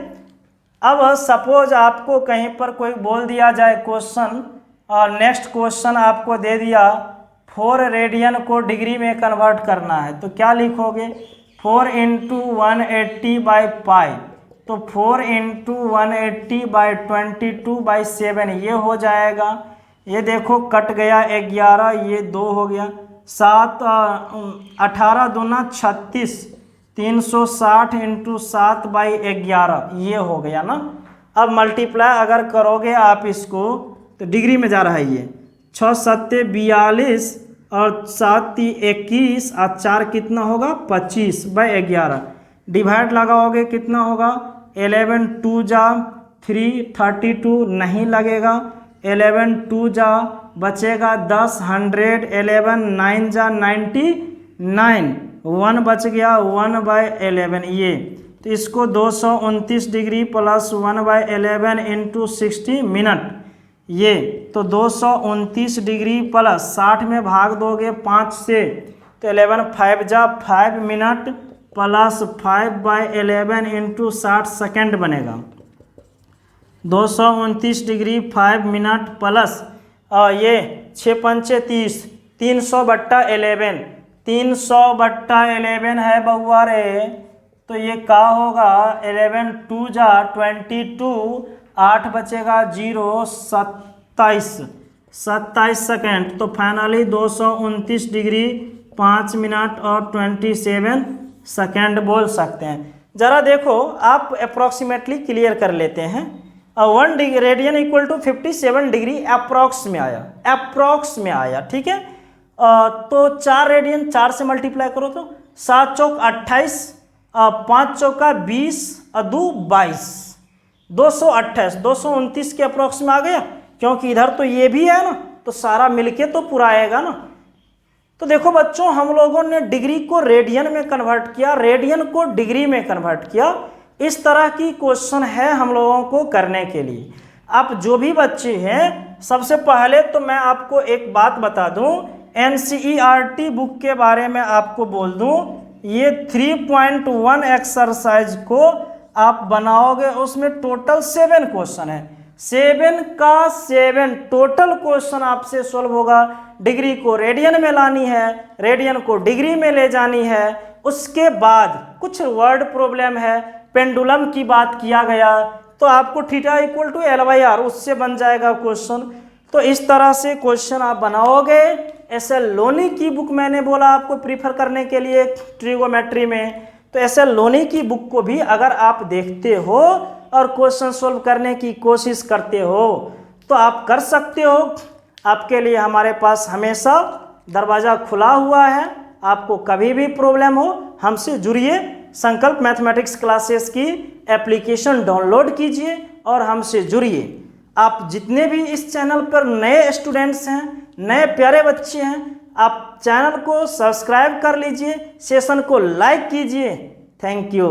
अब सपोज आपको कहीं पर कोई बोल दिया जाए क्वेश्चन, और नेक्स्ट क्वेश्चन आपको दे दिया 4 रेडियन को डिग्री में कन्वर्ट करना है, तो क्या लिखोगे 4 × 180/π, तो 4 × 180/22/7 ये हो जाएगा। ये देखो कट गया 11, ये 2 हो गया, 7 18 दूना 36, 360 × 7/11 ये हो गया ना। अब मल्टीप्लाई अगर करोगे आप इसको, तो डिग्री में जा रहा है ये, 6 7 42 और 7 21 और 4 कितना होगा 25/11, डिवाइड लगाओगे कितना होगा, 11 2 जा 3 32 नहीं लगेगा, 11 2 जा बचेगा 10 100, 11 9 जा 99, 1 बच गया 1/11 ये। तो इसको 229 डिग्री प्लस 1/11 इंटू 60 मिनट, ये तो 229 डिग्री प्लस 60 में भाग दोगे 5 से, तो 11 5 जा 5 मिनट प्लस 5/11 इंटू 60 सेकेंड बनेगा। 229 डिग्री 5 मिनट प्लस ये 6 5 30, 300/11, 300/11 है बउआ रे, तो ये क्या होगा 11 2 जा 22, 8 बचेगा 0 27 सेकेंड। तो फाइनली 229 डिग्री 5 मिनट और 27 सेकेंड बोल सकते हैं। ज़रा देखो आप अप्रॉक्सीमेटली क्लियर कर लेते हैं। 1 radian equal to 57 degree approx में आया, अप्रॉक्स में आया, ठीक है। तो 4 रेडियन 4 से मल्टीप्लाई करो तो 7 चौक 28, 5 चौका 20, 2 22, 228, 229 के अप्रॉक्स में आ गया, क्योंकि इधर तो ये भी है ना, तो सारा मिलके तो पूरा आएगा ना। तो देखो बच्चों, हम लोगों ने डिग्री को रेडियन में कन्वर्ट किया, रेडियन को डिग्री में कन्वर्ट किया। इस तरह की क्वेश्चन है हम लोगों को करने के लिए। आप जो भी बच्चे हैं, सबसे पहले तो मैं आपको एक बात बता दूं, NCERT बुक के बारे में आपको बोल दूं, ये 3.1 एक्सरसाइज को आप बनाओगे, उसमें टोटल 7 क्वेश्चन है, 7 का 7 टोटल क्वेश्चन आपसे सॉल्व होगा। डिग्री को रेडियन में लानी है, रेडियन को डिग्री में ले जानी है। उसके बाद कुछ वर्ड प्रॉब्लम है, पेंडुलम की बात किया गया, तो आपको थीटा इक्वल टू L/R उससे बन जाएगा क्वेश्चन। तो इस तरह से क्वेश्चन आप बनाओगे। SL लोनी की बुक मैंने बोला आपको प्रीफर करने के लिए ट्रिगोमेट्री में, तो SL लोनी की बुक को भी अगर आप देखते हो और क्वेश्चन सॉल्व करने की कोशिश करते हो तो आप कर सकते हो। आपके लिए हमारे पास हमेशा दरवाज़ा खुला हुआ है, आपको कभी भी प्रॉब्लम हो हमसे जुड़िए। संकल्प मैथमेटिक्स क्लासेस की एप्लीकेशन डाउनलोड कीजिए और हमसे जुड़िए। आप जितने भी इस चैनल पर नए स्टूडेंट्स हैं, नए प्यारे बच्चे हैं, आप चैनल को सब्सक्राइब कर लीजिए, सेशन को लाइक कीजिए। Thank you.